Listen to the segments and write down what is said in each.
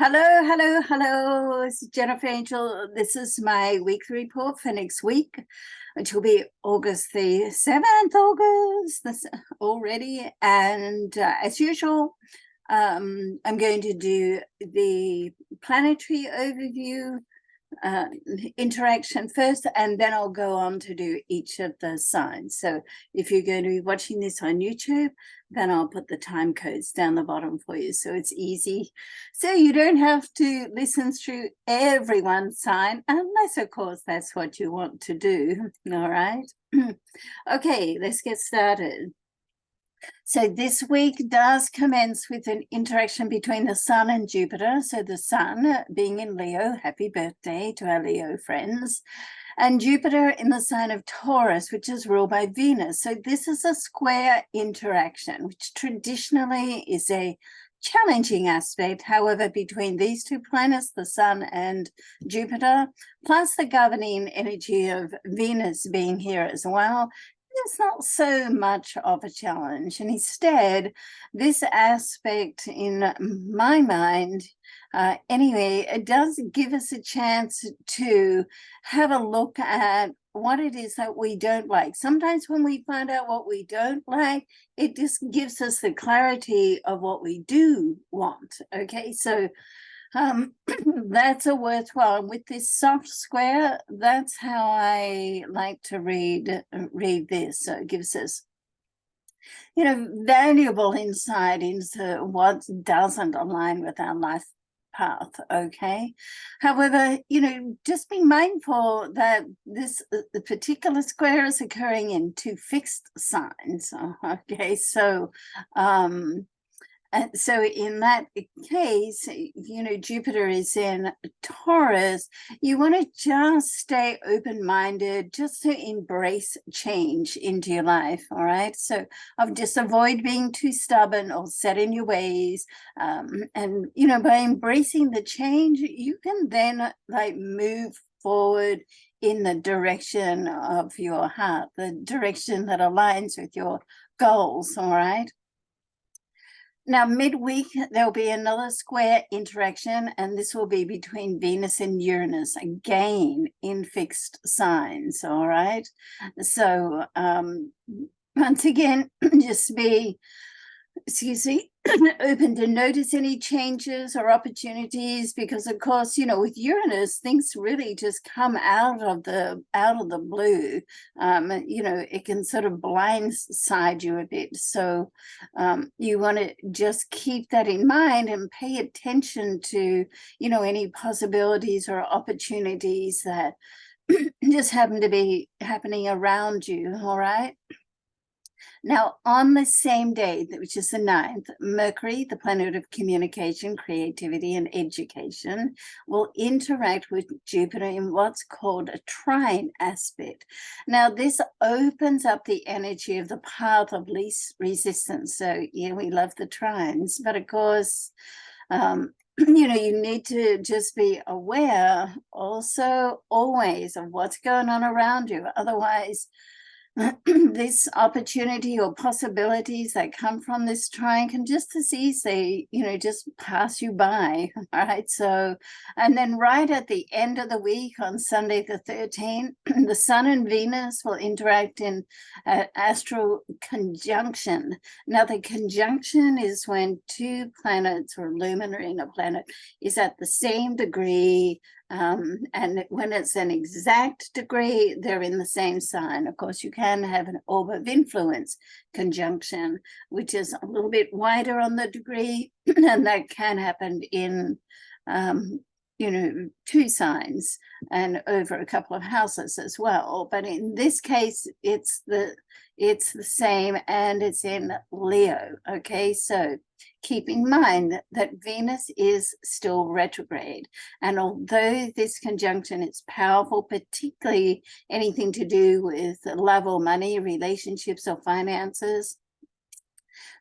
Hello, hello, hello. It's Jennifer Angel. This is my weekly report for next week, which will be August the 7th, already. And as usual, I'm going to do the planetary overview interaction first, and then I'll go on to do each of the signs. So if you're going to be watching this on YouTube, then I'll put the time codes down the bottom for you so it's easy, so you don't have to listen through everyone's sign, unless of course that's what you want to do. All right. Okay, let's get started. So this week does commence with an interaction between the Sun and Jupiter. So the Sun being in Leo, happy birthday to our Leo friends, and Jupiter in the sign of Taurus, which is ruled by Venus. So this is a square interaction, which traditionally is a challenging aspect. However, between these two planets, the Sun and Jupiter, plus the governing energy of Venus being here as well, it's not so much of a challenge. And instead, this aspect, in my mind, anyway, it does give us a chance to have a look at what it is that we don't like. Sometimes when we find out what we don't like, it just gives us the clarity of what we do want. Okay, so that's a worthwhile. And with this soft square, that's how I like to read this. So it gives us, valuable insight into what doesn't align with our life path. Okay, however, just be mindful that this particular square is occurring in two fixed signs. Okay, so and so in that case, Jupiter is in Taurus. You want to just stay open-minded, just to embrace change into your life, all right? So just avoid being too stubborn or set in your ways. And, by embracing the change, you can then move forward in the direction of your heart, the direction that aligns with your goals, all right? Now, midweek, there'll be another square interaction, and this will be between Venus and Uranus, again in fixed signs, all right? So, once again, just be, open to notice any changes or opportunities, because of course, with Uranus, things really just come out of the blue. It can sort of blindside you a bit. So you want to just keep that in mind and pay attention to, any possibilities or opportunities that just happen to be happening around you, all right? Now, on the same day, which is the 9th, Mercury, the planet of communication, creativity, and education, will interact with Jupiter in what's called a trine aspect. Now, this opens up the energy of the path of least resistance. So, we love the trines, but of course, you need to just be aware also always of what's going on around you. Otherwise, this opportunity or possibilities that come from this trine can just as easily, just pass you by. All right. So, and then right at the end of the week on Sunday, the 13th, the Sun and Venus will interact in astral conjunction. Now, the conjunction is when two planets or luminary in a planet is at the same degree. And when it's an exact degree, they're in the same sign. Of course, you can have an orb of influence conjunction, which is a little bit wider on the degree, and that can happen in, two signs and over a couple of houses as well. But in this case, it's the same, and it's in Leo. Okay, so keep in mind that Venus is still retrograde. And although this conjunction is powerful, particularly anything to do with love or money, relationships or finances,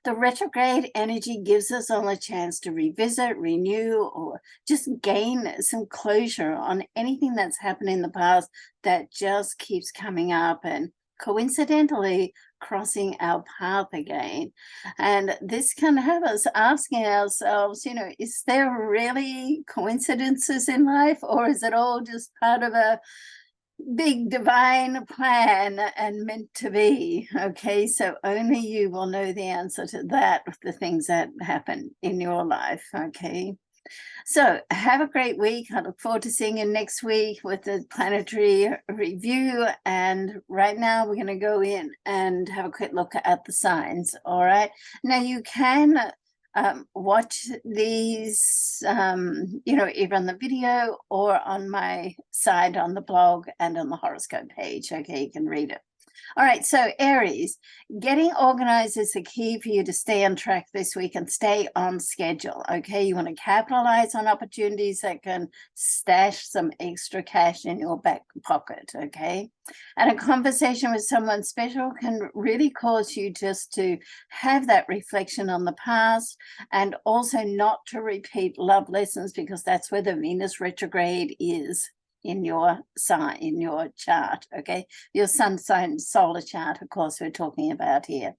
the retrograde energy gives us all a chance to revisit, renew, or just gain some closure on anything that's happened in the past that just keeps coming up and coincidentally crossing our path again. And this can have us asking ourselves, is there really coincidences in life, or is it all just part of a big divine plan and meant to be? Okay, so only you will know the answer to that with the things that happen in your life. Okay, so have a great week. I look forward to seeing you next week with the planetary review. And right now we're going to go in and have a quick look at the signs. All right, now you can watch these, either on the video or on my side on the blog and on the horoscope page. Okay, you can read it. All right, so Aries, getting organized is the key for you to stay on track this week and stay on schedule. Okay, you want to capitalize on opportunities that can stash some extra cash in your back pocket. Okay, and a conversation with someone special can really cause you just to have that reflection on the past, and also not to repeat love lessons, because that's where the Venus retrograde is in your sign, in your chart. Okay, your sun sign solar chart, of course, we're talking about here.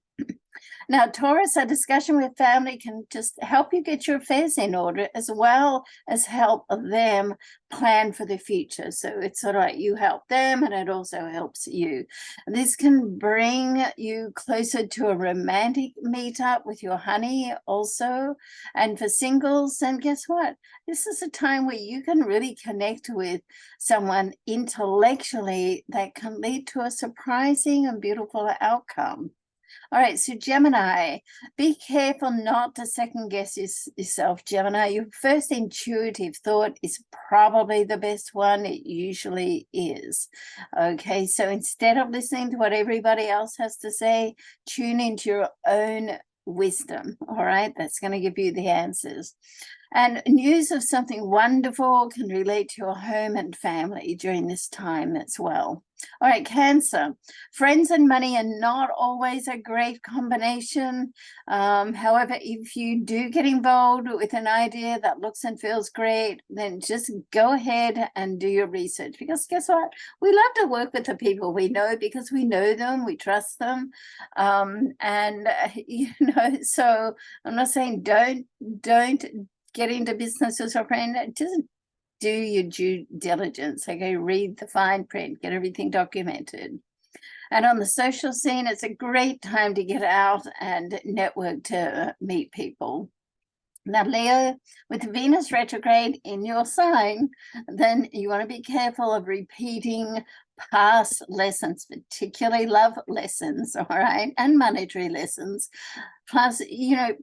Now, Taurus, a discussion with family can just help you get your affairs in order, as well as help them plan for the future. So it's sort of like you help them and it also helps you. This can bring you closer to a romantic meetup with your honey also. And for singles, then guess what? This is a time where you can really connect with someone intellectually that can lead to a surprising and beautiful outcome. All right, so Gemini, be careful not to second guess yourself, Gemini. Your first intuitive thought is probably the best one. It usually is. Okay, so instead of listening to what everybody else has to say, tune into your own wisdom. All right, that's going to give you the answers. And news of something wonderful can relate to your home and family during this time as well. All right, Cancer, friends and money are not always a great combination. However, if you do get involved with an idea that looks and feels great, then just go ahead and do your research, because guess what? We love to work with the people we know because we know them, we trust them. So I'm not saying don't get into business with a friend. Just do your due diligence. Okay, read the fine print, get everything documented. And on the social scene, it's a great time to get out and network, to meet people. Now, Leo, with Venus retrograde in your sign, then you want to be careful of repeating past lessons, particularly love lessons, all right, and monetary lessons. Plus,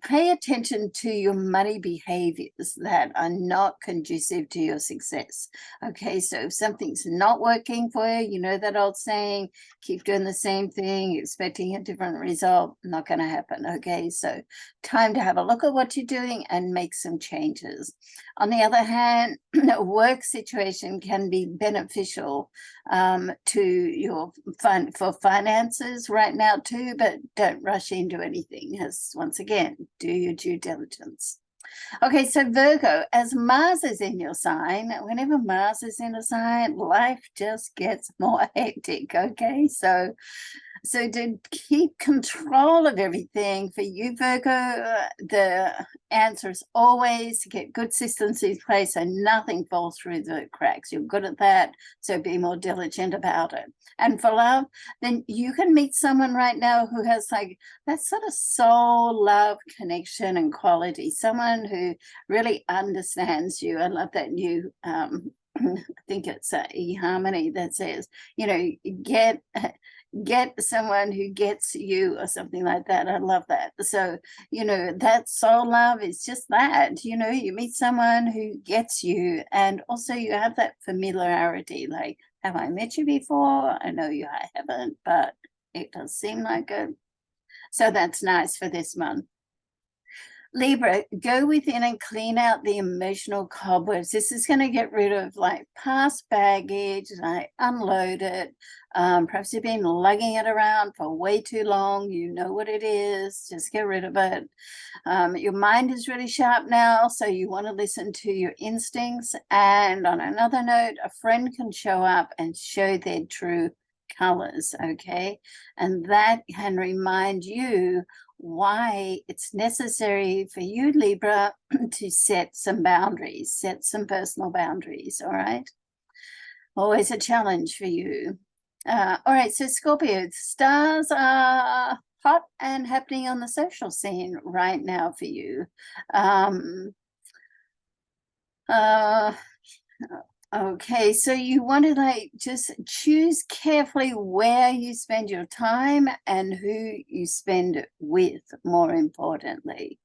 pay attention to your money behaviors that are not conducive to your success. Okay, so if something's not working for you, that old saying, keep doing the same thing, expecting a different result, not going to happen. Okay, so time to have a look at what you're doing and make some changes. On the other hand, a work situation can be beneficial to your for finances right now too, but don't rush into anything. Once again, do your due diligence. Okay, so Virgo, as Mars is in your sign, whenever Mars is in a sign, life just gets more hectic. Okay, so to keep control of everything for you, Virgo, the answer is always to get good systems in place so nothing falls through the cracks. You're good at that, so be more diligent about it. And for love, then you can meet someone right now who has like that sort of soul love connection and quality, someone who really understands you. I love that new I think it's eHarmony that says, get someone who gets you, or something like that. I love that. So, that soul love is just that, you meet someone who gets you, and also you have that familiarity, like, have I met you before? I know you, I haven't, but it does seem like it. So that's nice for this month. Libra, go within and clean out the emotional cobwebs. This is going to get rid of like past baggage, like unload it. Perhaps you've been lugging it around for way too long. You know what it is. Just get rid of it. Your mind is really sharp now, so you want to listen to your instincts. And on another note, a friend can show up and show their true colors, okay? And that can remind you why it's necessary for you, Libra, to set some boundaries, set some personal boundaries, all right? Always a challenge for you. All right, so Scorpio, stars are hot and happening on the social scene right now for you. Okay, so you want to like just choose carefully where you spend your time and who you spend it with, more importantly.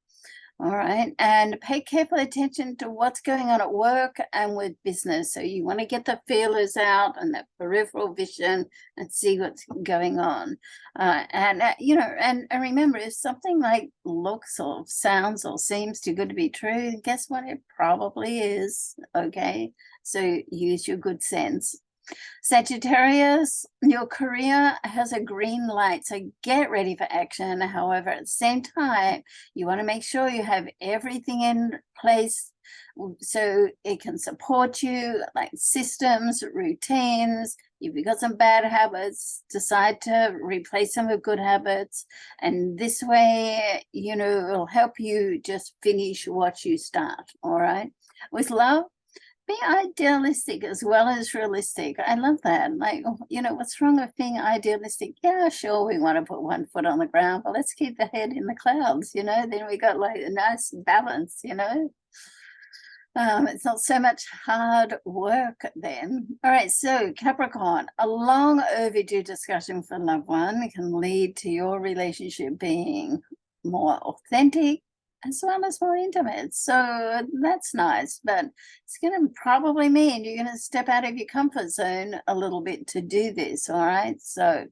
All right, and pay careful attention to what's going on at work and with business. So you want to get the feelers out and that peripheral vision and see what's going on. You know, and remember, if something like looks or sounds or seems too good to be true, guess what? It probably is. Okay, so use your good sense. Sagittarius, your career has a green light, so get ready for action. However, at the same time, you want to make sure you have everything in place so it can support you, like systems, routines. If you've got some bad habits, decide to replace them with good habits. And this way, you know, it'll help you just finish what you start, all right? With love, be idealistic as well as realistic. I love that. Like, you know, what's wrong with being idealistic? Yeah, sure, we want to put one foot on the ground, but let's keep the head in the clouds, you know, then we got like a nice balance, you know. It's not so much hard work then. All right, so Capricorn, a long overdue discussion for a loved one can lead to your relationship being more authentic, as well as more intimate. So that's nice, but it's going to probably mean you're going to step out of your comfort zone a little bit to do this, all right? So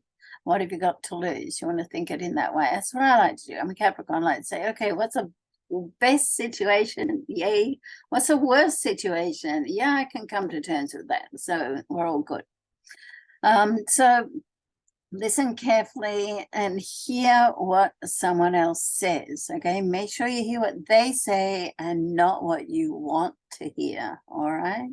what have you got to lose? You want to think it in that way. That's what I like to do. I'm a Capricorn, I like to say, okay, what's a best situation? Yay. What's the worst situation? Yeah, I can come to terms with that. So we're all good. So listen carefully and hear what someone else says, okay? Make sure you hear what they say and not what you want to hear, all right?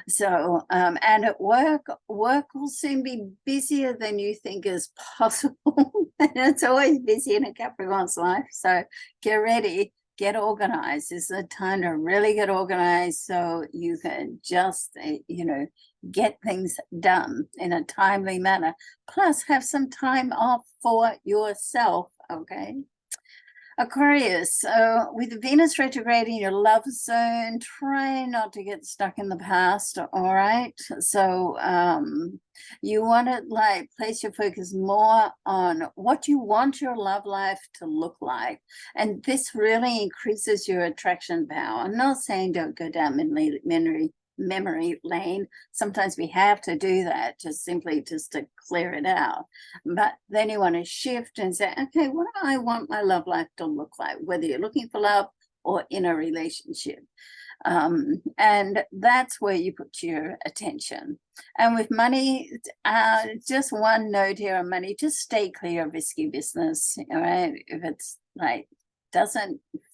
So, and at work will soon be busier than you think is possible. And it's always busy in a Capricorn's life. So get ready, get organized. This is a time to really get organized so you can just, you know, get things done in a timely manner. Plus, have some time off for yourself, okay? Aquarius, with Venus retrograde in your love zone, try not to get stuck in the past, all right? So you want to like place your focus more on what you want your love life to look like. And this really increases your attraction power. I'm not saying don't go down memory lane. Sometimes we have to do that just to clear it out, but then you want to shift and say, okay, what do I want my love life to look like, whether you're looking for love or in a relationship? And that's where you put your attention. And with money, just one note here on money, just stay clear of risky business, all right? If it's like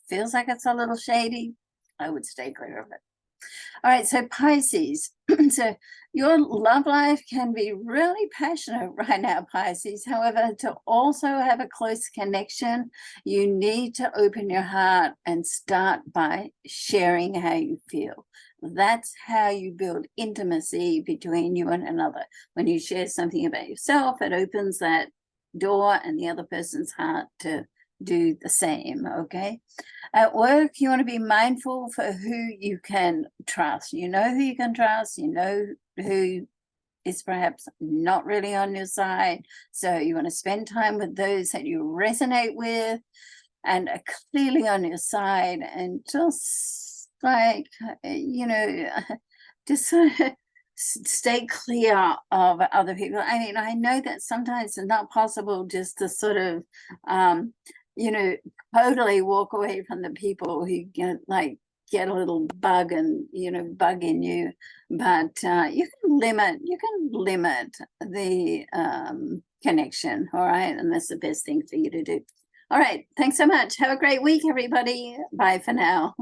feels like it's a little shady, I would stay clear of it. All right, so Pisces. So your love life can be really passionate right now, Pisces. However, to also have a close connection, you need to open your heart and start by sharing how you feel. That's how you build intimacy between you and another. When you share something about yourself, it opens that door and the other person's heart to do the same, okay? At work, you want to be mindful for who you can trust. You know who you can trust, you know who is perhaps not really on your side. So you want to spend time with those that you resonate with and are clearly on your side, and just like, you know, just stay clear of other people. I mean, I know that sometimes it's not possible just to sort of you know, totally walk away from the people who get a little bug and, you know, bug in you, but you can limit the connection, all right? And that's the best thing for you to do. All right, thanks so much. Have a great week, everybody. Bye for now.